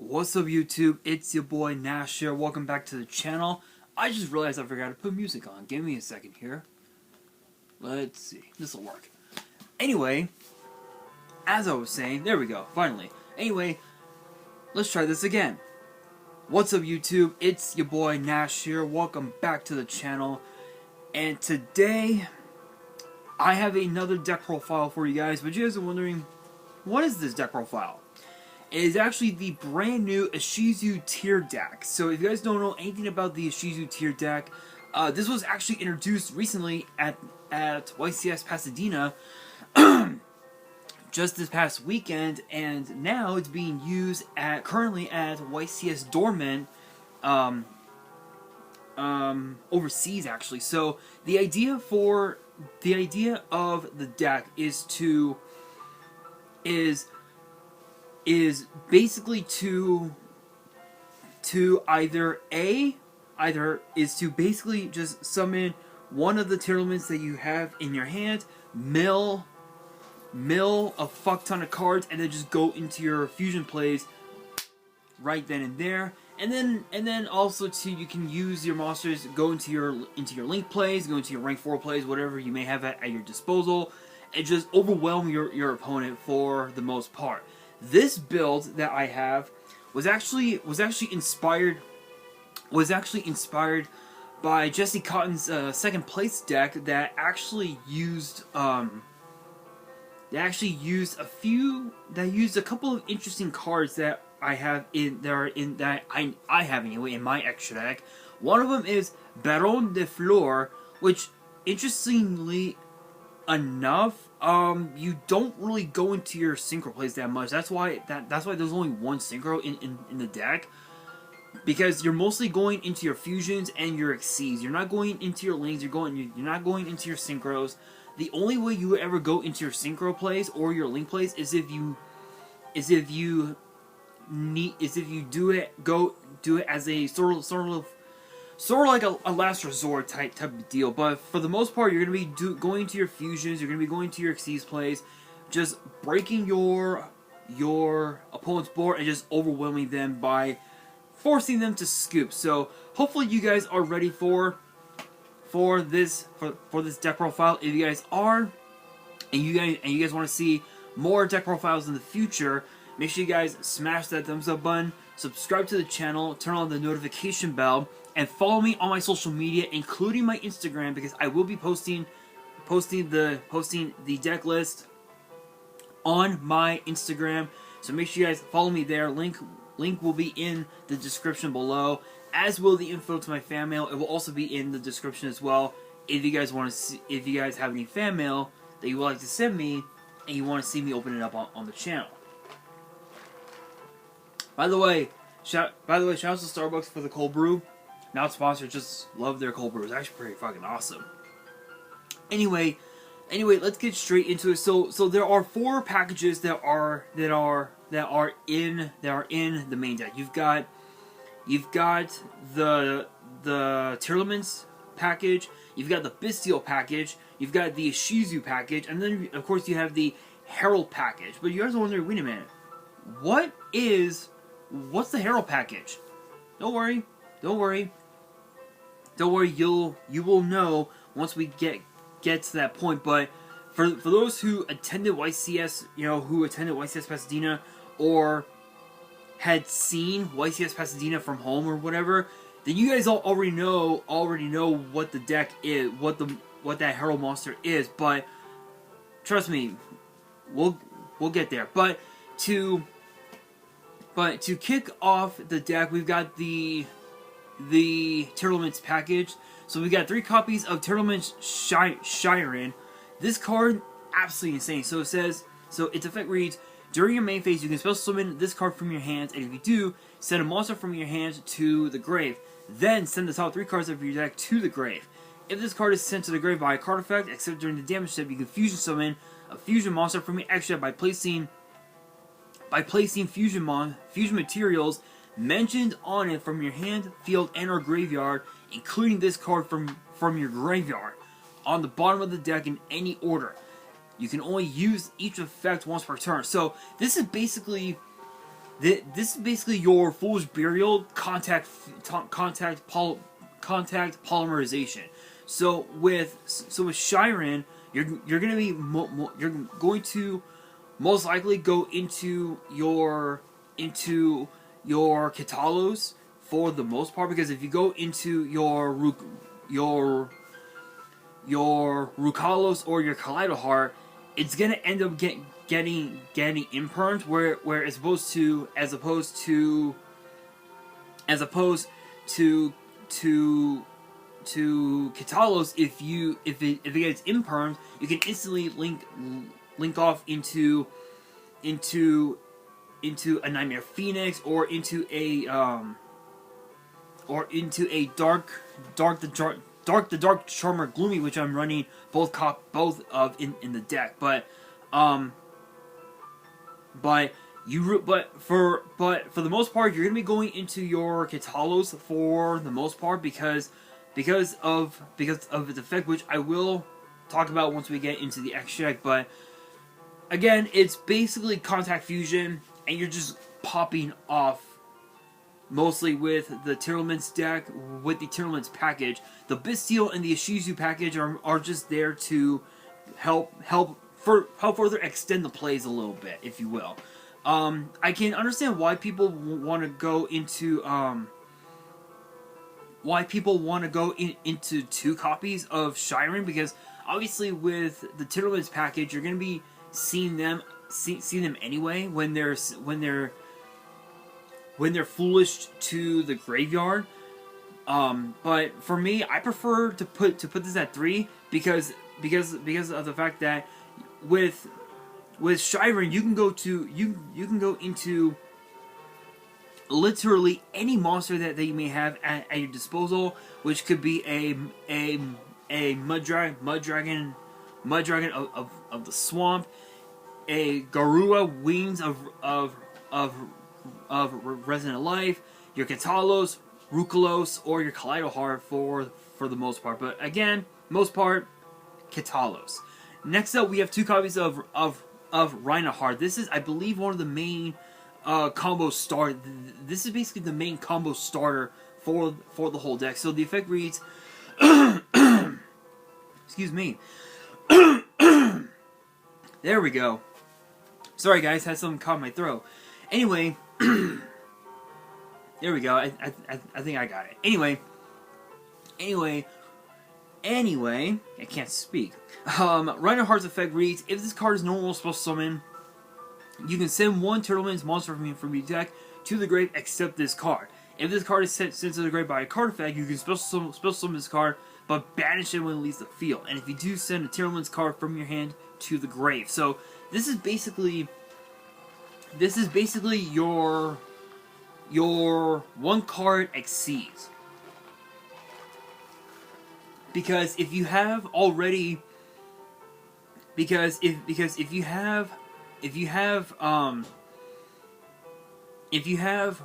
What's up YouTube, it's your boy Nash here, welcome back to the channel. I just realized I forgot to put music on, give me a second here. Let's see, this'll work. Anyway, as I was saying, there we go, finally. Anyway, let's try this again. What's up YouTube, it's your boy Nash here, welcome back to the channel. And today, I have another deck profile for you guys, but you guys are wondering, what is this deck profile? It is actually the brand new Ishizu tier deck. So if you guys don't know anything about the Ishizu tier deck, this was actually introduced recently at YCS Pasadena just this past weekend, and now it's being used currently at YCS Dormant overseas actually. So the idea of the deck is basically to either basically just summon one of the tier elements that you have in your hand, mill a fuck ton of cards, and then just go into your fusion plays right then and there. And then also too, you can use your monsters, go into your link plays, go into your rank 4 plays, whatever you may have at your disposal, and just overwhelm your opponent for the most part. This build that I have was actually inspired by Jesse Cotton's second place deck that actually used a couple of interesting cards that I have I have anyway in my extra deck. One of them is Baron de Fleur, which interestingly enough, you don't really go into your synchro plays that much. That's why there's only one synchro in the deck, because you're mostly going into your fusions and your exceeds. You're not going into your links. You're not going into your synchros. The only way you would ever go into your synchro plays or your link plays is if you do it as a sort of like a last resort type of deal. But for the most part, you're going to be going to your fusions, you're going to be going to your exceeds plays, just breaking your opponent's board and just overwhelming them by forcing them to scoop. So hopefully you guys are ready for this deck profile. If you guys are, and you guys want to see more deck profiles in the future, make sure you guys smash that thumbs up button, subscribe to the channel, turn on the notification bell, and follow me on my social media, including my Instagram, because I will be posting the deck list on my Instagram. So make sure you guys follow me there. Link will be in the description below, as will the info to my fan mail. It will also be in the description as well. If you guys have any fan mail that you would like to send me, and you want to see me open it up on the channel. By the way, shout out to Starbucks for the cold brew. Not sponsored, just love their cold brew. It's actually pretty fucking awesome. Anyway, let's get straight into it. So there are 4 packages that are in the main deck. You've got the tier elements package, you've got the Bestial package, you've got the Ishizu package, and then of course you have the Herald package. But you guys are wondering, wait a minute, what's the Herald package? Don't worry. You will know once we get to that point. But for those who attended YCS, who attended YCS Pasadena, or had seen YCS Pasadena from home or whatever, then you guys already know what the deck is, what that Herald monster is. But trust me, we'll get there. But to kick off the deck, we've got the tier elements package. So we got 3 copies of tier elements Shiren. This card, absolutely insane. So its effect reads: during your main phase, you can special summon this card from your hands, and if you do, send a monster from your hand to the grave. Then send the top 3 cards of your deck to the grave. If this card is sent to the grave by a card effect, except during the damage step, you can fusion summon a fusion monster from your extra by placing fusion materials mentioned on it from your hand, field, and or graveyard, including this card from your graveyard, on the bottom of the deck in any order. You can only use each effect once per turn. So this is basically This is basically your Foolish Burial contact polymerization. So with Shiren, you're gonna be you're going to most likely go into your Katalos for the most part, because if you go into your Rukalos or your Kaleido Heart, it's gonna end up getting impermed, where as opposed to Katalos, if it gets impermed, you can instantly link off into a Nightmare Phoenix, or into a Dark Charmer Gloomy, which I'm running both of in the deck. But for the most part, you're gonna be going into your Katalos for the most part, because of its effect, which I will talk about once we get into the extract. But again, it's basically Contact Fusion, and you're just popping off mostly with the Tearlaments deck, with the Tearlaments package. The Bisteel and the Ishizu package are just there to help further extend the plays a little bit, if you will. I can understand why people want to go into into 2 copies of Shiren, because obviously with the Tearlaments package, you're going to be seeing them anyway when they're foolish to the graveyard. But for me, I prefer to put this at 3, because of the fact that with Shiren, you can go into literally any monster that you may have at your disposal, which could be a mud dragon of the swamp, a Garua Wings of Resonant Life, your Katalos, Rukalos, or your Kaleido Heart for the most part. But again, most part, Katalos. Next up, we have 2 copies of Reinhardt. This is, I believe, one of the main combo start. This is basically the main combo starter for the whole deck. So the effect reads, excuse me. There we go. Sorry guys, had something caught in my throat. Anyway, there we go. I think I got it. Anyway, I can't speak. Reinhardt's effect reads, if this card is normal special summon, you can send 1 Tearlaments monster from your deck to the grave except this card. If this card is sent to the grave by a card effect, you can special summon this card, but banish it when it leaves the field. And if you do, send a Tearlaments card from your hand to the grave. So this is basically your 1 card exceeds. Because if you have already, if you have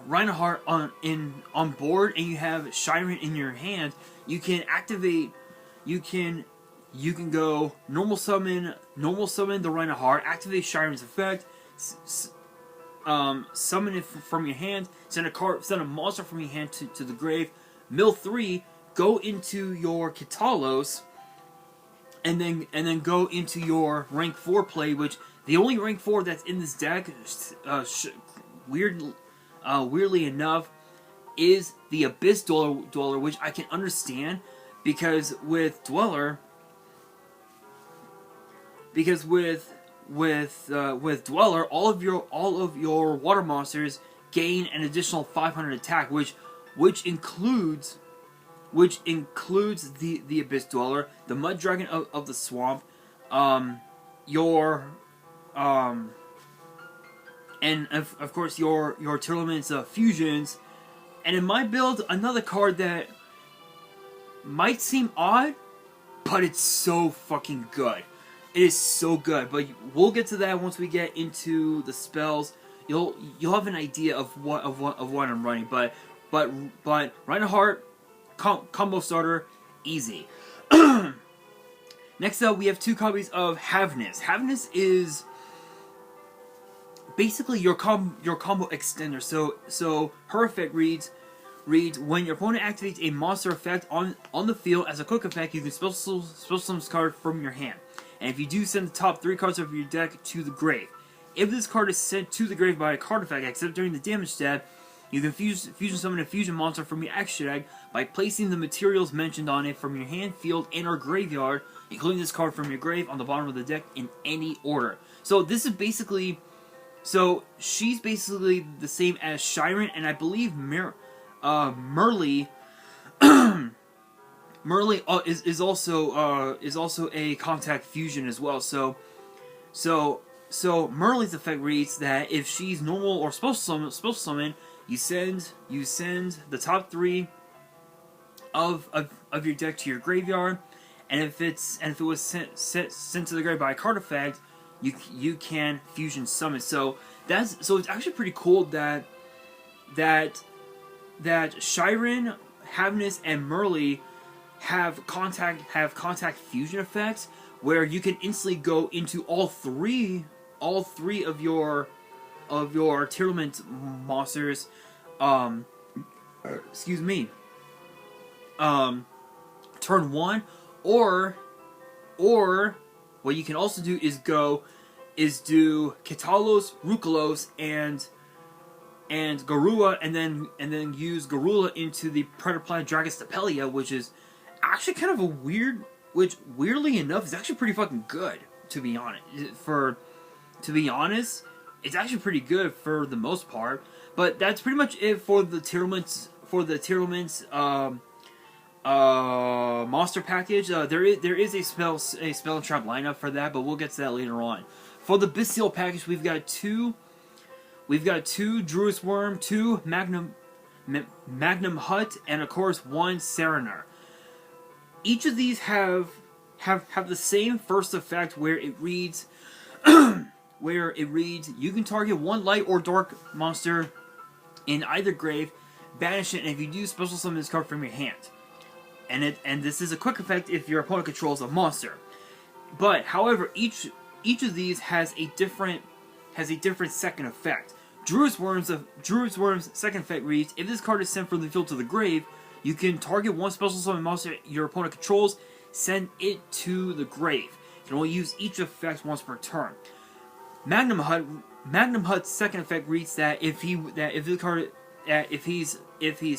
Reinhardt on board and you have Shiren in your hand, you can activate. You can go normal summon the Reinhardt, activate Shiren's effect, summon it from your hand, send a monster from your hand to the grave, mill 3. Go into your Katalos, and then go into your rank 4 play, which the only rank 4 that's in this deck, weirdly enough, is the Abyss Dweller, which I can understand, because with Dweller, all of your water monsters gain an additional 500 attack, which includes the Abyss Dweller, the Mud Dragon of the Swamp, and of course your Tearlaments fusions. And in my build, another card that might seem odd, but it's so fucking good. It is so good. But we'll get to that once we get into the spells. You'll have an idea of what I'm running. But Reinhardt, combo starter, easy. Next up, we have 2 copies of Havness. Havness is basically your combo extender. So her effect reads when your opponent activates a monster effect on the field as a quick effect, you can special summon this card from your hand. And if you do, send the top 3 cards of your deck to the grave. If this card is sent to the grave by a card effect, except during the damage step, you can fusion summon a fusion monster from your action deck by placing the materials mentioned on it from your hand, field, and or graveyard, including this card from your grave on the bottom of the deck in any order. So this is basically, so she's basically the same as Shiren, and I believe Merly is also a contact fusion as well. So Merly's effect reads that if she's normal or special summon, you send the top 3 of your deck to your graveyard, and if it was sent to the grave by a card effect, you can fusion summon. So it's actually pretty cool that Shiren, Havnus, and Merly have contact fusion effects where you can instantly go into all three of your Tearlament monsters. Excuse me. Turn 1, or what you can also do is do Ketalos, Rukalos, and Garua, and then use Garula into the Predator Planet Dragon Stapelia, which is actually kind of a weird, which weirdly enough is actually pretty fucking good, to be honest. To be honest, it's actually pretty good for the most part. But that's pretty much it for the Tearlaments monster package. There is a spell and trap lineup for that, but we'll get to that later on. For the Bestial package, we've got two Druid Worm, 2 Magnum Hut, and of course 1 Serenar. Each of these have the same first effect where it reads you can target 1 light or dark monster in either grave, banish it, and if you do, special summon this card from your hand. And this is a quick effect if your opponent controls a monster. But however, each of these has a different second effect. Druid's Worm's second effect reads, if this card is sent from the field to the grave, you can target 1 special summon monster your opponent controls, send it to the grave. You can only use each effect once per turn. Magnum Hut's second effect reads that if he's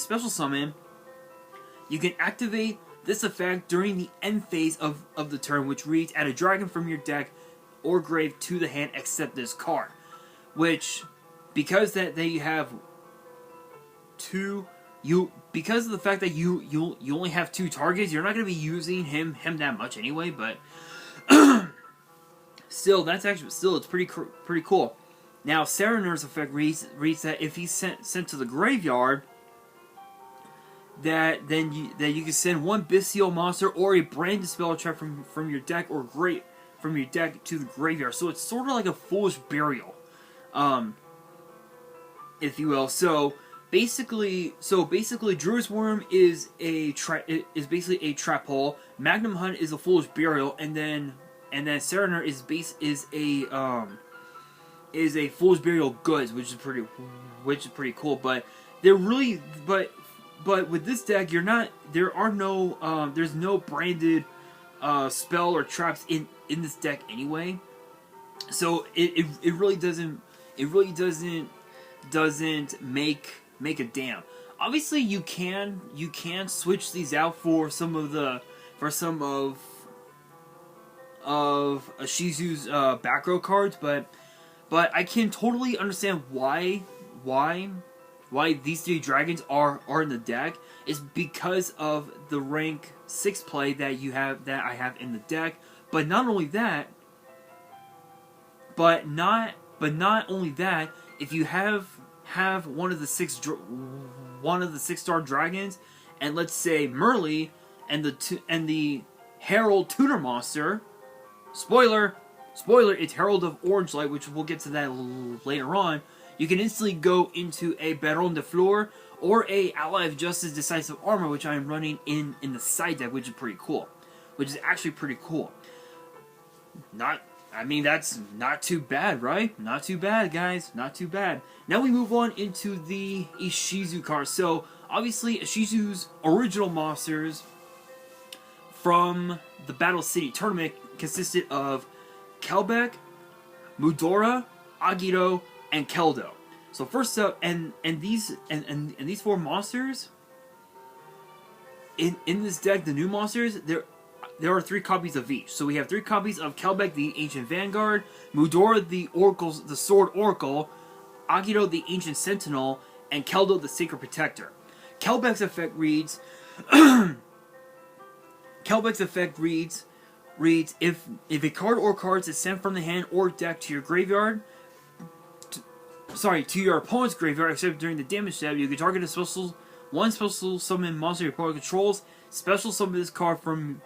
special summon, you can activate this effect during the end phase of the turn, which reads, add a dragon from your deck or grave to the hand except this card. Which, because they have because of the fact that you only have 2 targets, you're not going to be using him that much anyway. But still, it's pretty cool. Now, Serenar's effect reads that if he's sent to the graveyard, that you can send 1 Bestial monster or a branded spell trap from your deck or from your deck to the graveyard. So it's sort of like a foolish burial, if you will. So basically, Druid's Worm is basically a trap hole. Magnum Hunt is a foolish burial, and then Serenar is a foolish burial goods, which is pretty cool. But but with this deck, there's no branded spell or traps in this deck anyway. So it really doesn't make a damn. Obviously, you can switch these out for some of Ishizu's back row cards, but I can totally understand why these 3 dragons are in the deck. Is because of the rank 6 play that I have in the deck. But not only that, if you have one of the 6-star dragons, and let's say Merly and the Herald Tutor monster, spoiler, it's Herald of Orange Light, which we'll get to that later on. You can instantly go into a Baron de Fleur or a Ally of Justice Decisive Armor, which I am running in the side deck, which is pretty cool. Which is actually pretty cool. I mean, that's not too bad, right? Not too bad, guys. Not too bad. Now we move on into the Ishizu card. So, obviously, Ishizu's original monsters from the Battle City tournament consisted of Kelbeck, Mudora, Agito, and Keldo. So first up, and these four monsters in this deck, the new monsters, there are 3 copies of each. So we have 3 copies of Kelbeck, the Ancient Vanguard, Mudora, the Sword Oracle, Agito, the Ancient Sentinel, and Keldo, the Sacred Protector. Kelbeck's effect reads if a card or cards is sent from the hand or deck to your graveyard, to your opponent's graveyard, except during the damage step, you can target one special summon monster your opponent controls, special summon this card from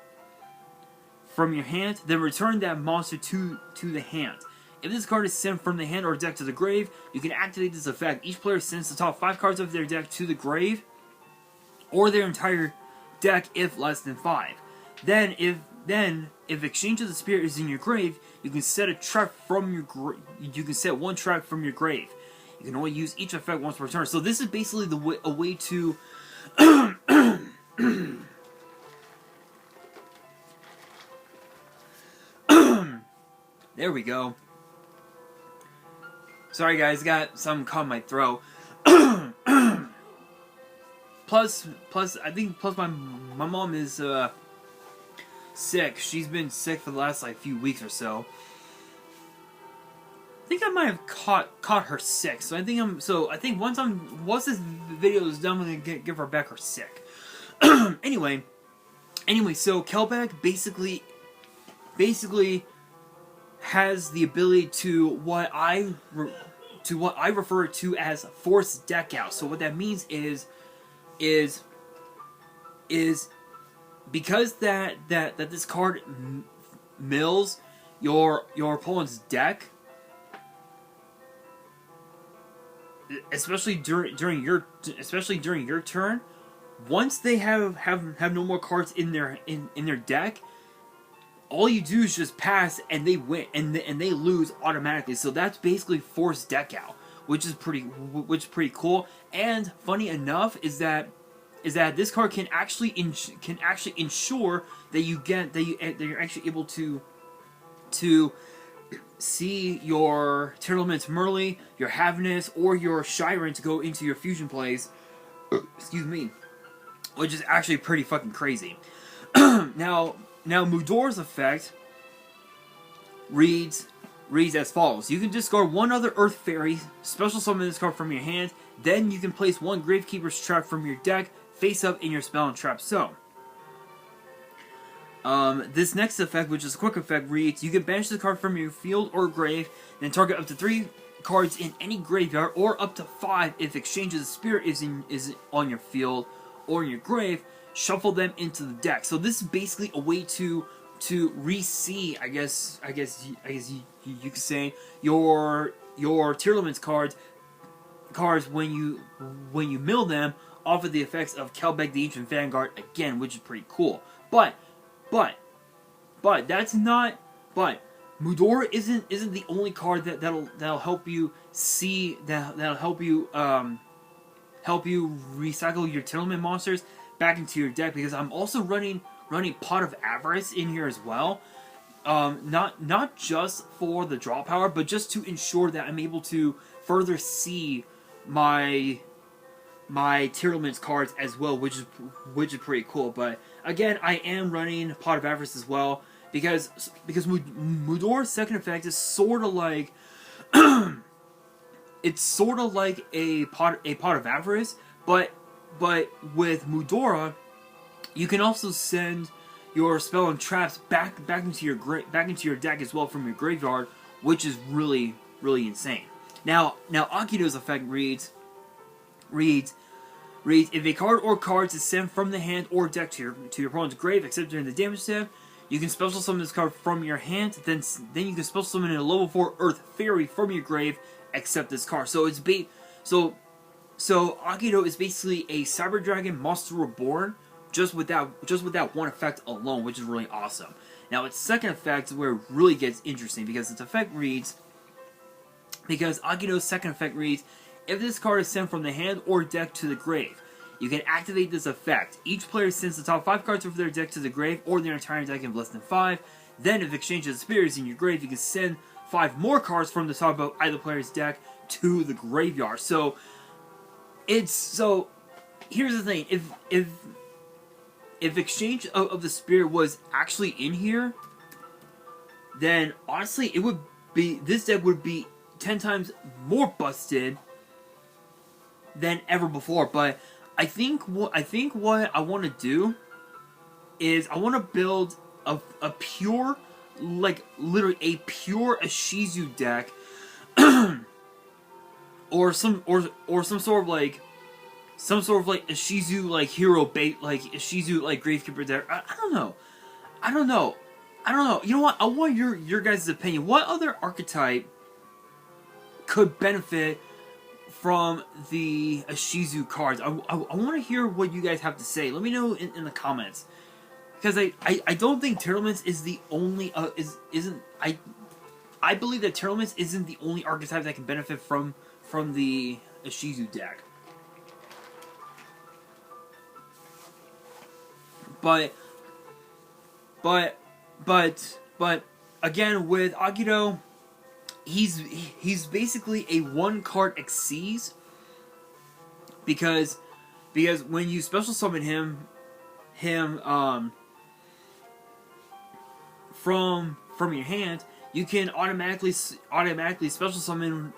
your hand, then return that monster to the hand. If this card is sent from the hand or deck to the grave, you can activate this effect. Each player sends the top 5 cards of their deck to the grave, or their entire deck if less than 5. Then, if Exchange of the Spirit is in your grave, you can set a trap from your you can set 1 trap from your grave. You can only use each effect once per turn. So this is basically a way to there we go. Sorry guys, got something caught in my throat. Plus my mom is sick. She's been sick for the last few weeks or so. I think I might have caught her sick. So I think once this video is done, I'm gonna give her back her sick. anyway, so Kelbeck basically has the ability to what I refer to as force deck out. So what that means is because that this card mills your opponent's deck, especially during your turn, once they have no more cards in their deck, all you do is just pass and they win and they lose automatically. So that's basically force deck out, which is pretty cool. And funny enough is that this card can actually ensure that you're actually able to see your Tearlaments Merly, your Havness, or your Shiren to go into your fusion plays. Excuse me, which is actually pretty fucking crazy. Now Mudora's effect reads as follows. You can discard 1 other Earth Fairy, special summon this card from your hand, then you can place 1 Gravekeeper's Trap from your deck, face up in your spell and trap zone. This next effect, which is a quick effect, reads, you can banish the card from your field or grave, then target up to 3 cards in any graveyard, or up to 5 if Exchange of the Spirit is on your field or in your grave. Shuffle them into the deck. So this is basically a way to re-see, I guess you could say, your Tearlaments cards when you mill them off of the effects of Kelbeck the Ancient Vanguard again, which is pretty cool. But that's not. But Mudora isn't the only card that'll help you see that'll help you recycle your Tearlament monsters back into your deck, because I'm also running Pot of Avarice in here as well. Not just for the draw power, but just to ensure that I'm able to further see my Tearlaments cards as well, which is pretty cool. But again, I am running Pot of Avarice as well because Mudora's second effect is sort of like it's sort of like a pot of Avarice, but with Mudora, you can also send your spell and traps back into your deck as well from your graveyard, which is really insane. Now Akito's effect reads if a card or cards is sent from the hand or deck to your opponent's grave, except during the damage step, you can special summon this card from your hand. Then you can special summon a level 4 Earth Fairy from your grave, except this card. So it's So Akito is basically a Cyber Dragon Monster Reborn, just with that one effect alone, which is really awesome. Now its second effect is where it really gets interesting, because its effect reads, because Agito's second effect reads, if this card is sent from the hand or deck to the grave, you can activate this effect. Each player sends the top 5 cards of their deck to the grave, or their entire deck of less than 5. Then, if exchange of the spirit is in your grave, you can send 5 more cards from the top of either player's deck to the graveyard. So, here's the thing. If exchange of the spirit was actually in here, then honestly, it would be, this deck would be 10 times more busted than ever before. But I think what I want to do is I want to build a pure, like literally a pure Ishizu deck, or some sort of like Ishizu like hero bait, like Ishizu like Gravekeeper deck. I don't know. You know what? I want your guys' opinion. What other archetype could benefit from the Ishizu cards? I want to hear what you guys have to say. Let me know in the comments, because I don't think Turtlements is the only I believe that Turtlements isn't the only archetype that can benefit from the Ishizu deck. But again, with Agito, he's basically a 1-card Xyz, because when you special summon him from your hand, you can automatically special summon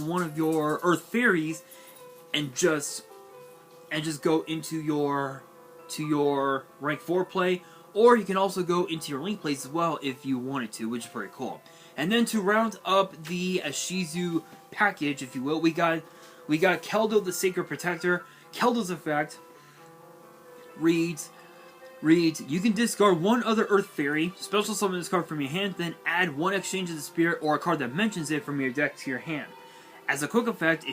one of your Earth Fairies and just go into your rank 4 play, or you can also go into your link plays as well if you wanted to, which is pretty cool. And then to round up the Ishizu package, if you will, we got Keldo the Sacred Protector. Keldo's effect reads, you can discard one other Earth Fairy, special summon this card from your hand, then add 1 exchange of the spirit or a card that mentions it from your deck to your hand. As a quick effect,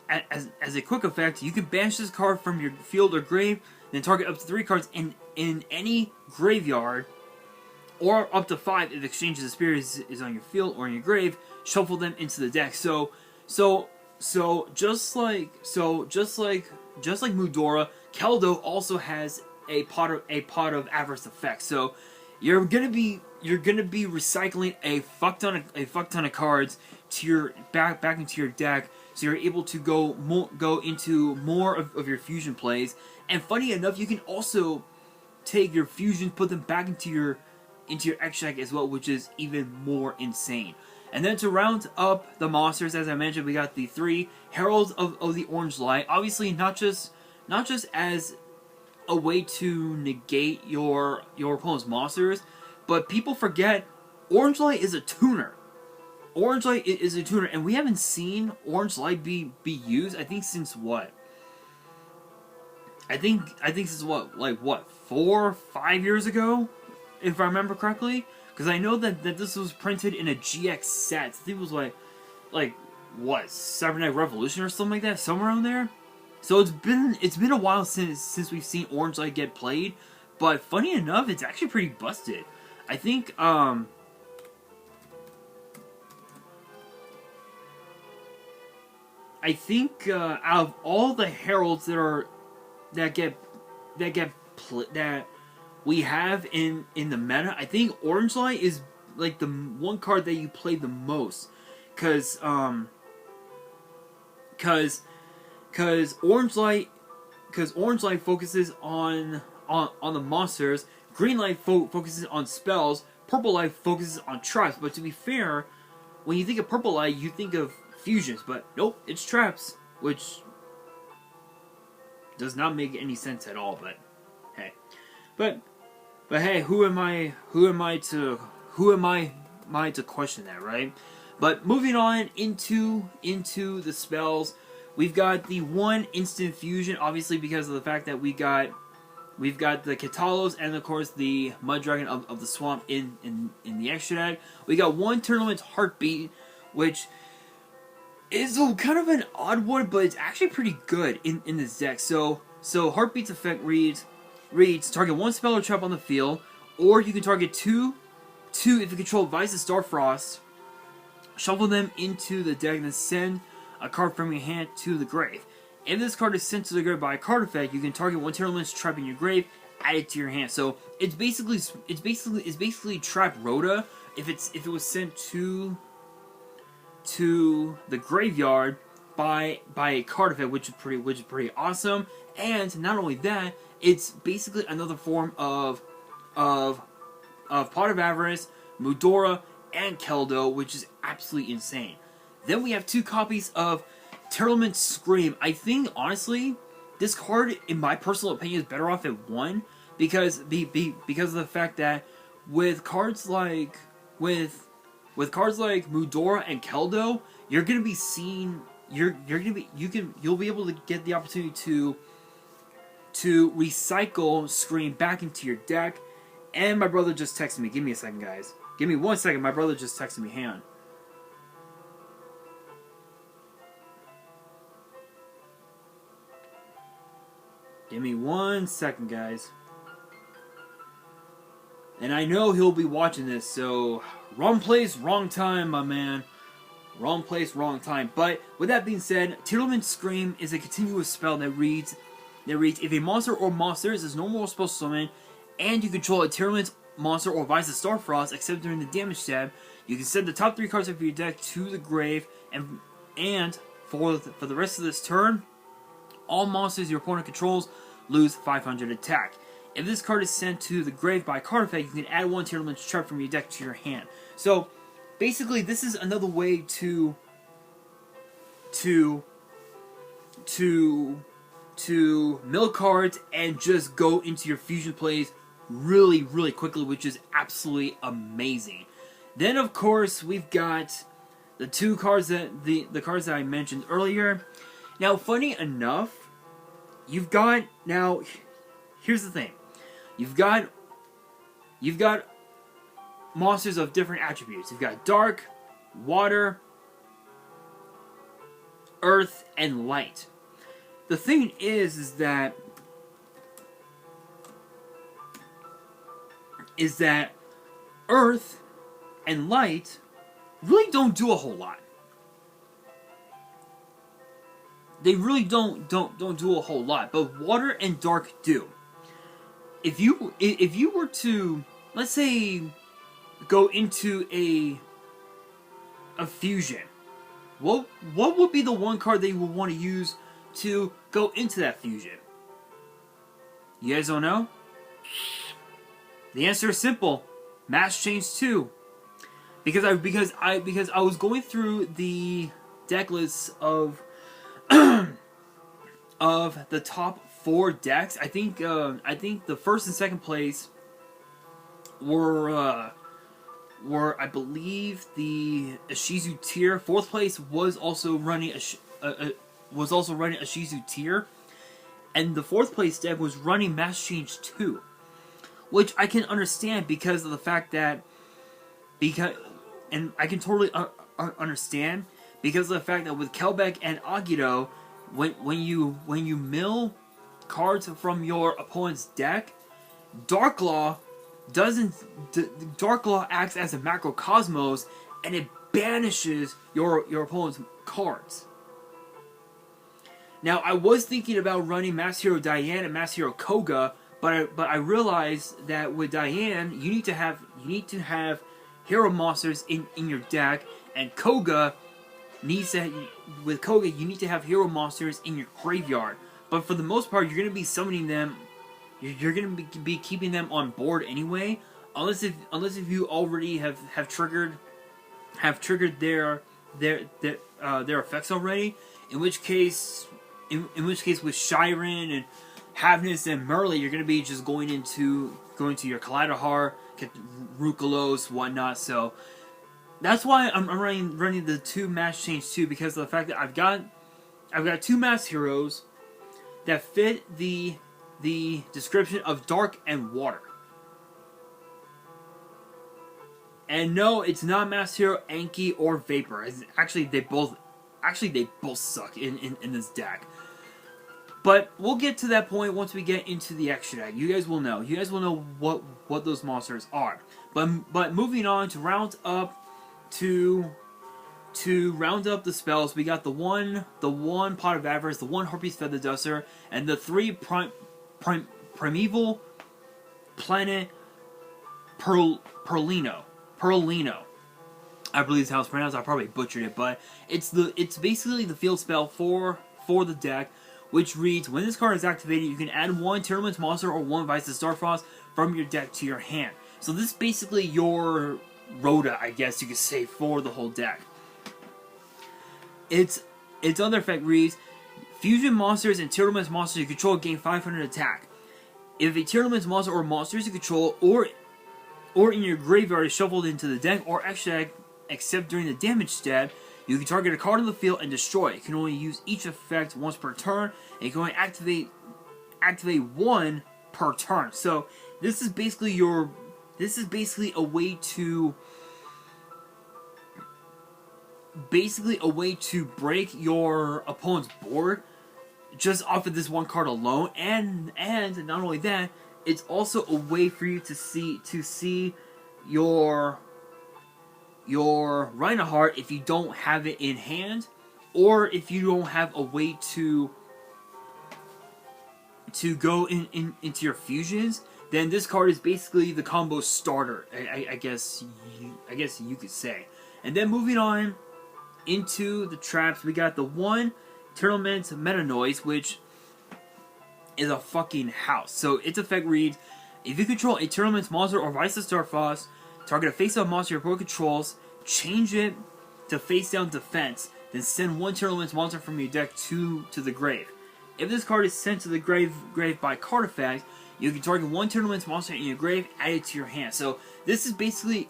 as a quick effect, you can banish this card from your field or grave, then target up to 3 cards in any graveyard, or up to 5 if exchange of the spirit is on your field or in your grave. Shuffle them into the deck. So just like Mudora, Keldo also has a pot of adverse effects. So you're gonna be recycling a fuck ton of cards to your back into your deck, so you're able to go into more of your fusion plays. And funny enough, you can also take your fusions, put them back into your extra deck as well, which is even more insane. And then to round up the monsters, as I mentioned, we got the 3 Heralds of the Orange Light. Obviously, not just as a way to negate your opponent's monsters, but people forget Orange Light is a tuner. Orange Light is a tuner, and we haven't seen Orange Light be used, I think, since what? I think since what, like what, 4 or 5 years ago, if I remember correctly? Because I know that this was printed in a GX set. I think it was like what, Cyber Knight Revolution or something like that, somewhere around there. So it's been a while since we've seen Orange Light get played, but funny enough, it's actually pretty busted. I think out of all the heralds that we have in the meta, I think Orange Light is like the one card that you play the most, cause Orange Light focuses on the monsters. Green Light focuses on spells. Purple Light focuses on traps. But to be fair, when you think of Purple Light, you think of fusions. But nope, it's traps, which does not make any sense at all. But hey, but hey, who am I to question that, right? But moving on into the spells, we've got the 1 instant fusion, obviously because of the fact that we've got the Katalos and of course the Mud Dragon of the Swamp in the extra deck. We got 1 Tournament Heartbeat, which is kind of an odd one, but it's actually pretty good in this deck. So Heartbeat's effect reads, reads, target one spell or trap on the field, or you can target two if you control Vice and Starfrost, shuffle them into the deck, and then send a card from your hand to the grave. If this card is sent to the grave by a card effect, you can target one Terror Element's trap in your grave, add it to your hand. So it's basically Trap Rhoda if it was sent to the graveyard by a card effect, which is pretty awesome. And not only that, it's basically another form of Pot of Avarice, Mudora, and Keldo, which is absolutely insane. Then we have 2 copies of Tearlament Scream. I think, honestly, this card, in my personal opinion, is better off at 1 because of the fact that with cards like Mudora and Keldo, you're gonna be seeing you'll be able to get the opportunity to recycle Scream back into your deck. And my brother just texted me. Give me a second, guys. Give me 1 second. My brother just texted me. Hang on. Give me 1 second, guys. And I know he'll be watching this, so wrong place, wrong time, my man. Wrong place, wrong time. But with that being said, Tearlament Scream is a continuous spell that reads, if a monster or monsters is no more supposed to summon, and you control a Tearlament monster or Vice of Starfrost, except during the damage step, you can send the top 3 cards of your deck to the grave, and for the rest of this turn, all monsters your opponent controls lose 500 attack. If this card is sent to the grave by a card effect, you can add 1 Tearlament's trap from your deck to your hand. So, basically, this is another way to mill cards and just go into your fusion plays really, really quickly, which is absolutely amazing. Then, of course, we've got the 2 cards that the cards that I mentioned earlier. Now, funny enough, you've got now. Here's the thing: you've got monsters of different attributes. You've got dark, water, earth, and light. The thing is that earth and light really don't do a whole lot. They really don't do a whole lot, but water and dark do. If you were to, let's say, go into a fusion, what would be the one card that you would want to use to go into that fusion? You guys don't know? The answer is simple: Mass Change 2. Because I was going through the deck lists of of the top 4 decks. I think the first and second place were I believe the Ishizu tier. Fourth place was also running Ishizu tier, and the fourth place deck was running Mass Change 2, which I can understand because of the fact that and I can totally understand because of the fact that with Kelbeck and Agito, when you mill cards from your opponent's deck, Darklaw acts as a macrocosmos, and it banishes your opponent's cards. Now, I was thinking about running Master Hero Diane and Master Hero Koga, but I realized that with Diane, you need to have hero monsters in your deck, and Koga with Koga, you need to have hero monsters in your graveyard. But for the most part, you're going to be summoning them. You're going to be keeping them on board anyway, unless if you already have triggered their effects already. In which case with Shiren and Havnus and Merle, you're going to be just going into your Kaleidahar, Rukalos, whatnot. So that's why I'm running the 2 Mass Change 2, because of the fact that I've got 2 Mass Heroes that fit the description of dark and water. And no, it's not Mass Hero Anki or Vapor. Actually, they both suck in this deck. But we'll get to that point once we get into the extra deck. You guys will know. You guys will know what those monsters are. But moving on to round up the spells, we got the one Pot of Avarice, the one Harpy's Feather Duster, and the 3 Primeval Planet Perlino. I believe is how it's pronounced. I probably butchered it, but it's basically the field spell for the deck, which reads: when this card is activated, you can add 1 Tournament's Monster or 1 Vice of Starfrost from your deck to your hand. So this is basically your Rhoda, I guess you could say, for the whole deck. Its other effect reads: fusion monsters and Tournament's monsters you control gain 500 attack. If a Tournament's monster or monsters you control or in your graveyard is shuffled into the deck or extra deck, except during the damage step, you can target a card on the field and destroy it. You can only use each effect once per turn, and you can only activate 1 per turn. So this is basically a way to break your opponent's board just off of this one card alone, and not only that, it's also a way for you to see your Reinhardt if you don't have it in hand, or if you don't have a way to go into your fusions. Then this card is basically the combo starter, I guess you could say. And then moving on into the traps, we got the 1 Tournament Meta Noise, which is a fucking house. So its effect reads: if you control a Tournament's monster or Vice of Starfrost, target a face-up monster your opponent controls, change it to face-down defense, then send 1 Tournament's monster from your deck to the grave. If this card is sent to the grave by card effect, you can target 1 Tournament's monster in your grave, add it to your hand. So this is basically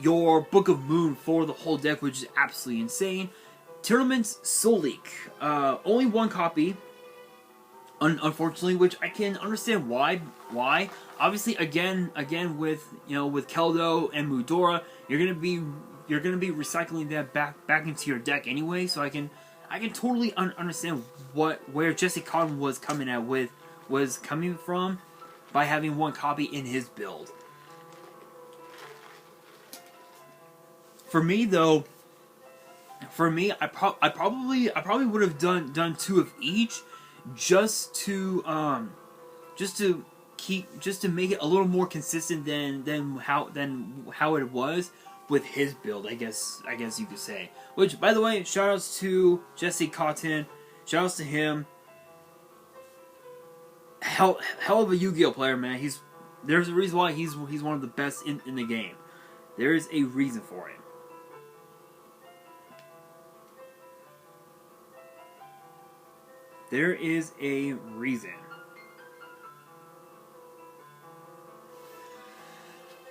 your Book of Moon for the whole deck, which is absolutely insane. Tournament's Soul Leak, only 1 copy, unfortunately, which I can understand why. Obviously, again with Keldo and Mudora, you're gonna be recycling that back into your deck anyway. So I can totally understand where Jesse Cotton was coming from by having 1 copy in his build. For me, though, I probably would have done 2 of each, just to make it a little more consistent than how it was with his build. I guess you could say. Which, by the way, shoutouts to Jesse Cotton. Shoutouts to him. Hell of a Yu-Gi-Oh player, man. There's a reason why he's one of the best in the game. There is a reason for it. There is a reason.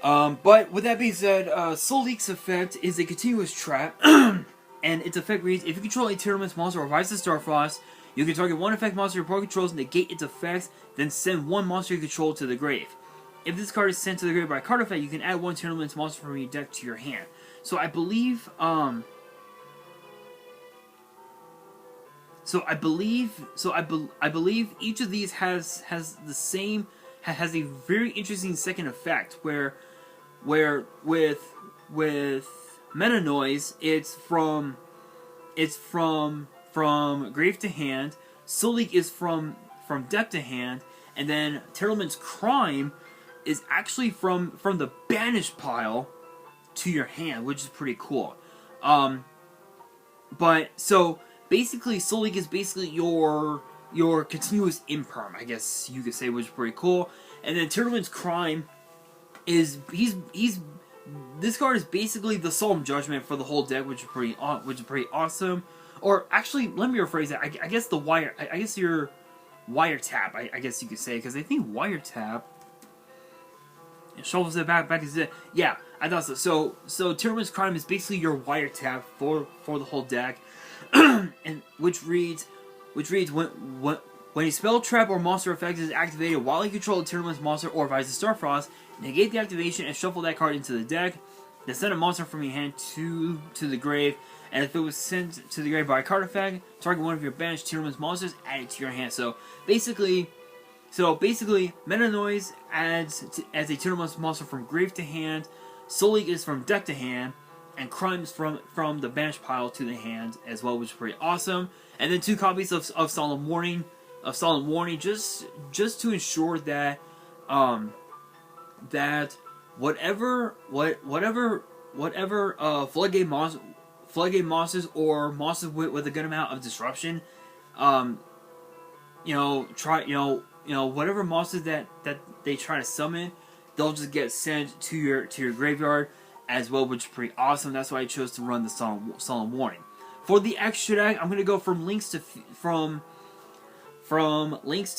But with that being said, Soul Leak's effect is a continuous trap, and its effect reads: if you control a Tournament's monster or Rise of Starfrost, you can target 1 effect monster your opponent controls, negate its effects, then send 1 monster you control to the grave. If this card is sent to the grave by card effect, you can add 1 Tournament's monster from your deck to your hand. So I believe, I believe each of these has a very interesting second effect where with Meta Noise it's from grave to hand, Soul Leak is from deck to hand, and then Terrellman's Crime is actually from the banished pile to your hand, which is pretty cool. But so basically, Soul Leak is basically your continuous imperm, I guess you could say, which is pretty cool. And then Tournament's Crime is this card is basically the Solemn Judgment for the whole deck, which is pretty awesome. Or actually, let me rephrase that. I guess your Wiretap, I guess you could say, because I think Wiretap shovels it back into it. Yeah, I thought so. So Tournament's Crime is basically your Wiretap for the whole deck. And which reads when a spell, trap, or monster effect is activated while you control a Tournament's monster or Rise of Starfrost, negate the activation and shuffle that card into the deck. then send a monster from your hand to the grave. And if it was sent to the grave by a card effect, target one of your banished tournament monsters, add it to your hand. So basically, Meta Noise adds as a tournament monster from grave to hand, Solik is from deck to hand, and Crimes from the banished pile to the hand as well, which is pretty awesome. And then 2 copies of Solemn Warning, just to ensure that that whatever floodgate monsters or monsters with a good amount of disruption, whatever monsters that they try to summon, they'll just get sent to your graveyard as well, which is pretty awesome. That's why I chose to run the Solemn Warning. For the extra deck, I'm gonna go from links to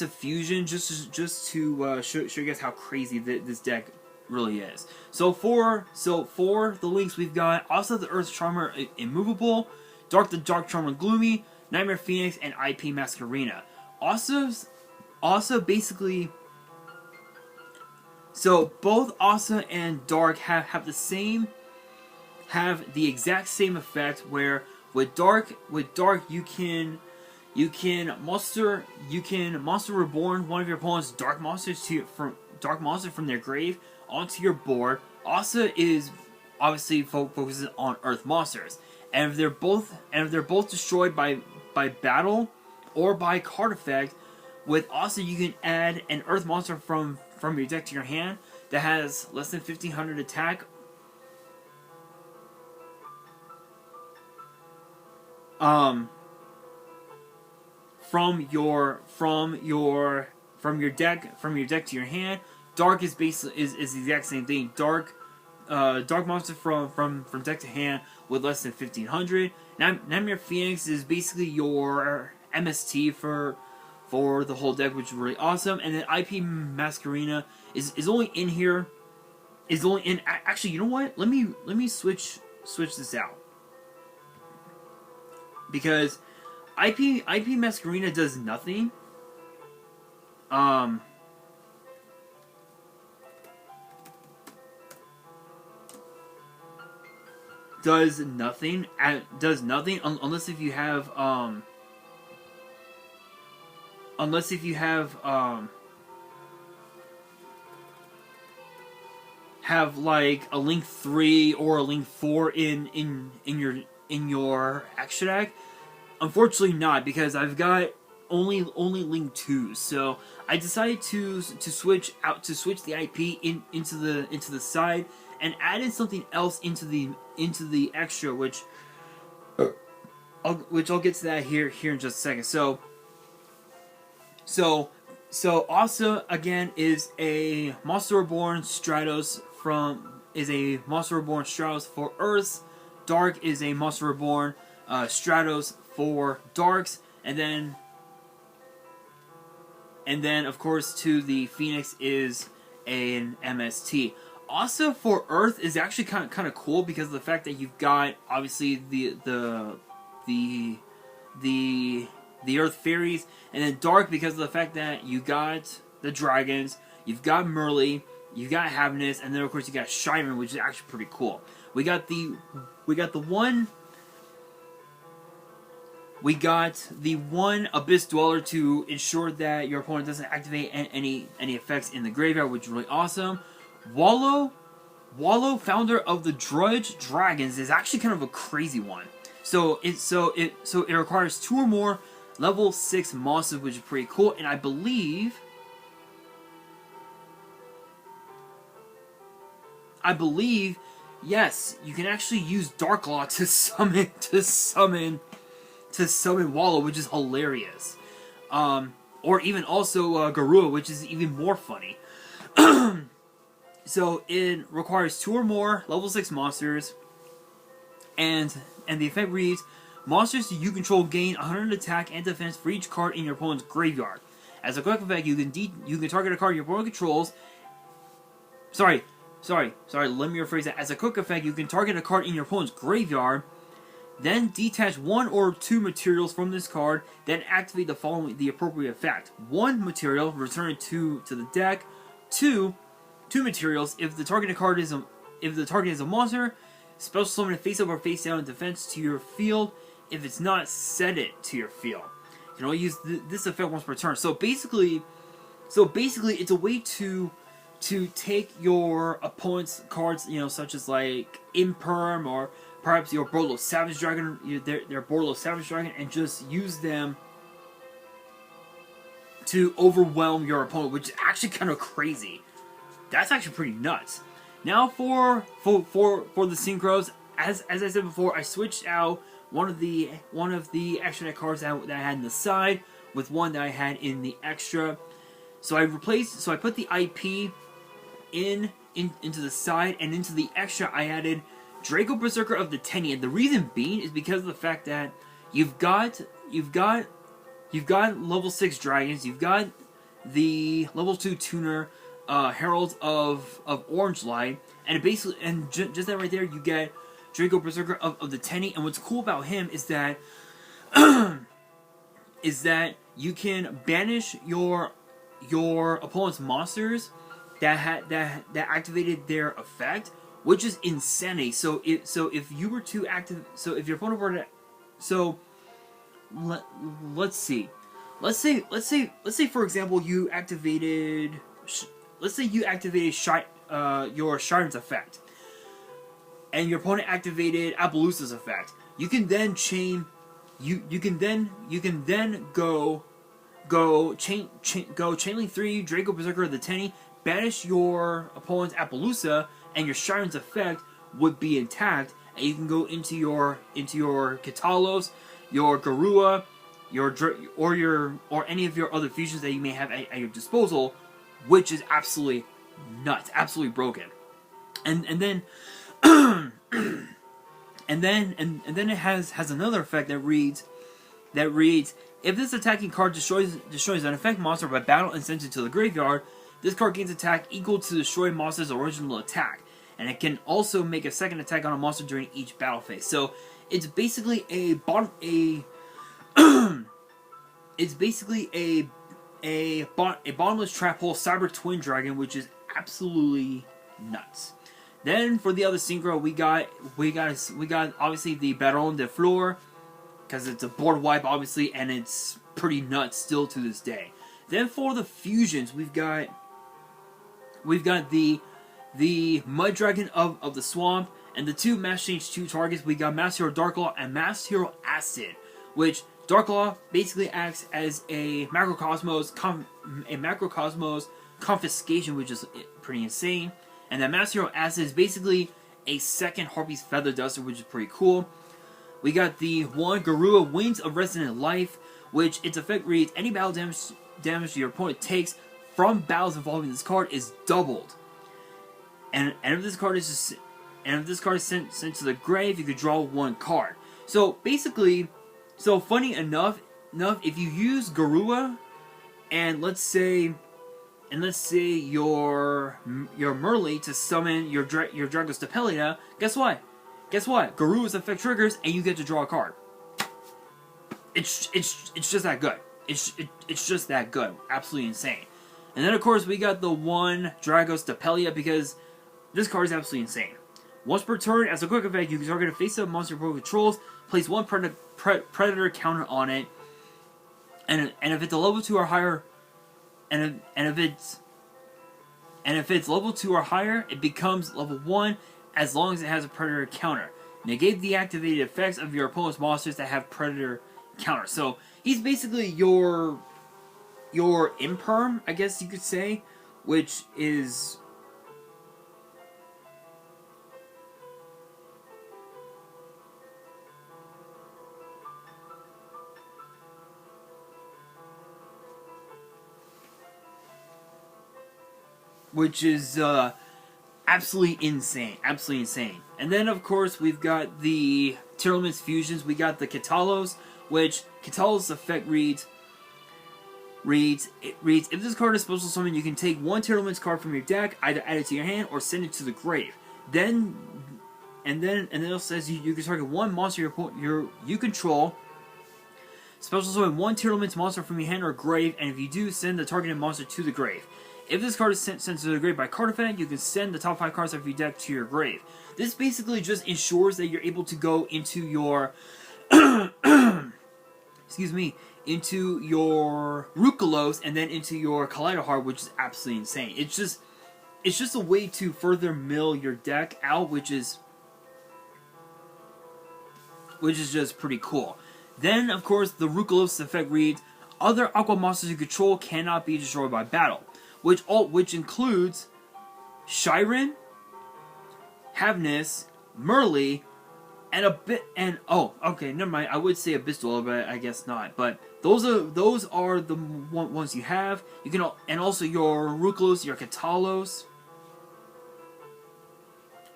fusion, just to show you guys how crazy this deck really is. So for the links, we've got also the Earth Charmer Immovable, Dark the Dark Charmer Gloomy, Nightmare Phoenix, and IP Masquerena. Also basically, so both Asa and Dark have the exact same effect, where with Dark you can monster reborn one of your opponent's dark monsters from their grave onto your board. Asa is obviously focuses on Earth monsters, and if they're both destroyed by battle or by card effect, with Asa you can add an Earth monster from your deck to your hand that has less than 1500 attack. From your deck to your hand. Dark is basically is the exact same thing. Dark monster from deck to hand with less than 1500. Nightmare Phoenix is basically your MST for the whole deck, which is really awesome. And then IP Masquerena is only in here. Actually, you know what? Let me switch this out, because IP Masquerena does nothing. Does nothing unless if you have have like a Link 3 or a Link 4 in your extra deck. Unfortunately not, because I've got only Link 2. So I decided to switch the IP into the side and add in something else into the extra, which I'll get to that here in just a second. So Asa again is a Monster Reborn Stratos for Earths. Dark is a Monster Reborn Stratos for Darks, and then of course to the Phoenix is an MST. Asa for Earth is actually kind of cool, because of the fact that you've got obviously the Earth Fairies, and then Dark because of the fact that you got the dragons, you've got Merly, you've got Havness, and then of course you got Shyren, which is actually pretty cool. We got the one Abyss Dweller to ensure that your opponent doesn't activate any effects in the graveyard, which is really awesome. Wallow, founder of the Drudge Dragons, is actually kind of a crazy one. So it requires 2 or more level 6 monsters, which is pretty cool. And I believe, yes, you can actually use Darklaw to summon Wallow, which is hilarious. Or even also Garua, which is even more funny. So it requires 2 or more level 6 monsters, and the effect reads: monsters you control gain 100 attack and defense for each card in your opponent's graveyard. As a quick effect, you can target a card your opponent controls. Sorry. Let me rephrase that. As a quick effect, you can target a card in your opponent's graveyard, then detach 1 or 2 materials from this card, then activate the appropriate effect. 1 material, return it to the deck. 2 materials, if the targeted card is if the target is a monster, special summon it face up or face down in defense to your field. If it's not, set it to your field. You can only use this effect once per turn. So basically, it's a way to take your opponent's cards, you know, such as like Imperm or perhaps your Borderless Savage Dragon, their Borderless Savage Dragon, and just use them to overwhelm your opponent, which is actually kind of crazy. That's actually pretty nuts. Now for the synchros, as I said before, I switched out one of the extra deck cards that I had in the side with one that I had in the extra. So I put the IP into the side, and into the extra I added Draco Berserker of the Tenny, and the reason being is because of the fact that you've got level 6 dragons, you've got the level 2 tuner, Herald of Orange Light, and just that right there, you get Draco Berserker of the Tenny. And what's cool about him is that you can banish your opponent's monsters that activated their effect, which is insanity. So if you were to if your opponent were to, let's say for example you activated your Shiren's effect, and your opponent activated Appaloosa's effect. You can then go Chainlink 3 Draco Berserker of the Tenny, banish your opponent's Appaloosa, and your Shiren's effect would be intact, and you can go into your Katalos, your Garua, or any of your other fusions that you may have at your disposal, which is absolutely nuts, absolutely broken. And then it has another effect that reads, if this attacking card destroys an effect monster by battle and sends it to the graveyard, this card gains attack equal to the destroyed monster's original attack, and it can also make a second attack on a monster during each battle phase. So it's basically a bottomless trap hole Cyber Twin Dragon, which is absolutely nuts. Then for the other synchro, we got obviously the Baron de Fleur, because it's a board wipe obviously, and it's pretty nuts still to this day. Then for the fusions, we've got the Mud Dragon of the Swamp, and the two Master Change 2 targets. We got Master Hero Darklaw and Master Hero Acid, which Darklaw basically acts as a macrocosmos confiscation, which is pretty insane. And that Master Hero Acid is basically a second Harpy's Feather Duster, which is pretty cool. We got the one Garua Wings of Resonant Life, which its effect reads, any battle damage your opponent takes from battles involving this card is doubled. And if this card is sent to the grave, you could draw one card. So basically, funny enough, if you use Garua, and let's say your Merly to summon your Dragostapelia, guess what? Garua's effect triggers, and you get to draw a card. It's just that good. It's just that good. Absolutely insane. And then of course we got the one Dragostapelia, because this card is absolutely insane. Once per turn, as a quick effect, you can target a face-up monster your opponent controls, place one predator counter on it, and if it's a level 2 or higher, and if it's level 2 or higher, it becomes level 1 as long as it has a predator counter. Negate the activated effects of your opponent's monsters that have predator counter. So he's basically your Imperm, I guess you could say, which is absolutely insane, absolutely insane. And then of course we've got the Tearlaments fusions. We got the Katalos, which Katalos' effect reads, if this card is special summon, you can take one Tearlaments card from your deck, either add it to your hand or send it to the grave. Then it says you can target one monster you control, special summon one Tearlaments monster from your hand or grave, and if you do, send the targeted monster to the grave. If this card is sent to the grave by card effect, you can send the top 5 cards of your deck to your grave. This basically just ensures that you're able to go into your excuse me, into your Rukalos and then into your Kaleido Heart, which is absolutely insane. It's just a way to further mill your deck out, which is just pretty cool. Then, of course, the Rukalos effect reads, other Aqua monsters you control cannot be destroyed by battle, which includes Shiren, Havnis, Merly, and oh, okay, never mind. I would say Abyssal, but I guess not. But those are the ones you have. You can, and also your Rukalos, your Katalos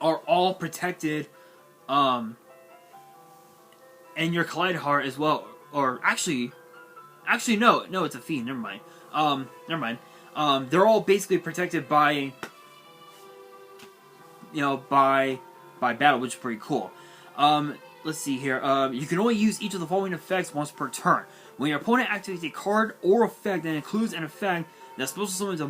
are all protected, and your Kaleido Heart as well. Or actually no, it's a Fiend. Never mind. They're all basically protected by, by battle, which is pretty cool. Let's see here. You can only use each of the following effects once per turn. When your opponent activates a card or effect that includes an effect that special summons a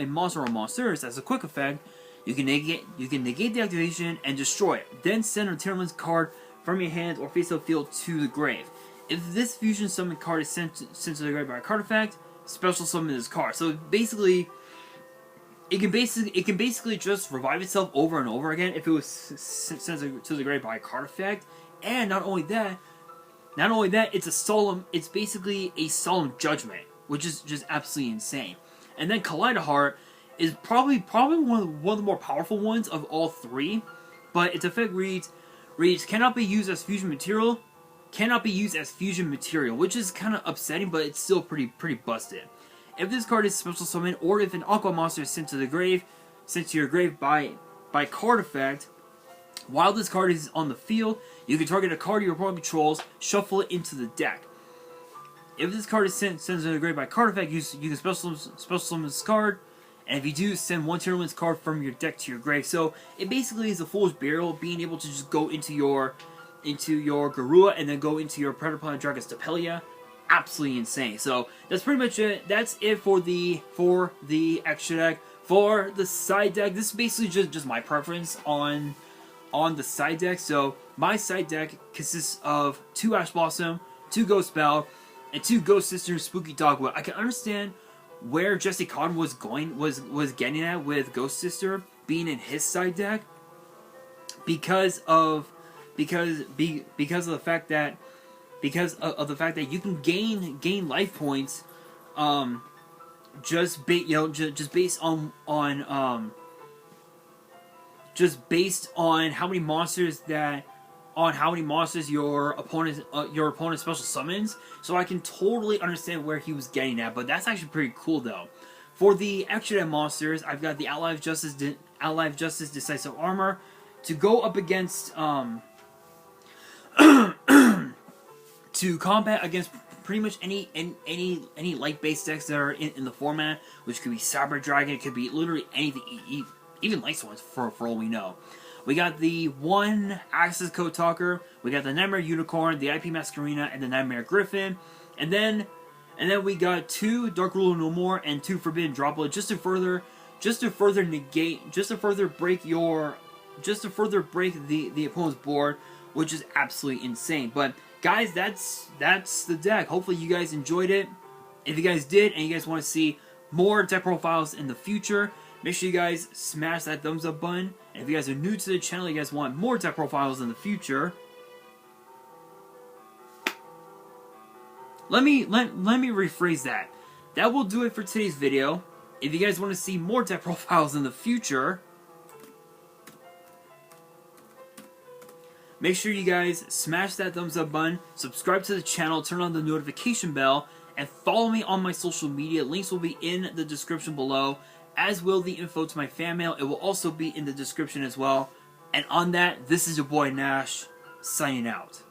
monster or monsters as a quick effect, you can negate the activation and destroy it. Then send a Tearman's card from your hand or face-up field to the grave. If this fusion summon card is sent to the grave by a card effect, special summon this card. So basically, it can basically just revive itself over and over again if it was sent to the grave by a card effect. And not only that, it's basically a solemn judgment, which is just absolutely insane. And then Kaleido Heart is probably one of the more powerful ones of all three, but its effect reads cannot be used as fusion material, which is kind of upsetting, but it's still pretty busted. If this card is special summoned, or if an Aqua monster is sent to your grave by card effect, while this card is on the field, you can target a card your opponent controls, shuffle it into the deck. If this card is sent to the grave by card effect, you can special summon this card, and if you do, send one Tearman's card from your deck to your grave. So it basically is a Fool's Burial, being able to just go into your Garua and then go into your Predator Planet Dragon Stapelia. Absolutely insane. So that's pretty much it. That's it for the extra deck. For the side deck, this is basically just my preference on the side deck. So my side deck consists of 2 Ash Blossom, 2 Ghost Bell, and 2 Ghost Sister Spooky Dogwood. I can understand where Jesse Cotton was getting at with Ghost Sister being in his side deck because of the fact that you can gain life points just based on how many monsters your opponent special summons. So I can totally understand where he was getting at, but that's actually pretty cool though. For the extra monsters, I've got the Outlive Justice Decisive Armor to go up against to combat against pretty much any light-based decks that are in the format, which could be Cyber Dragon, it could be literally anything, even Light Ones for all we know. We got the 1 Axis Code Talker, we got the Nightmare Unicorn, the IP Masquerina, and the Nightmare Griffin, and then we got 2 Dark Ruler No More and 2 Forbidden Droplet just to further break the opponent's board, which is absolutely insane. But guys, that's the deck. Hopefully you guys enjoyed it. If you guys did and you guys want to see more deck profiles in the future, make sure you guys smash that thumbs up button. And if you guys are new to the channel, you guys want more deck profiles in the future, let me rephrase that. That will do it for today's video. If you guys want to see more deck profiles in the future, make sure you guys smash that thumbs up button, subscribe to the channel, turn on the notification bell, and follow me on my social media. Links will be in the description below, as will the info to my fan mail. It will also be in the description as well. And on that, this is your boy Nash, signing out.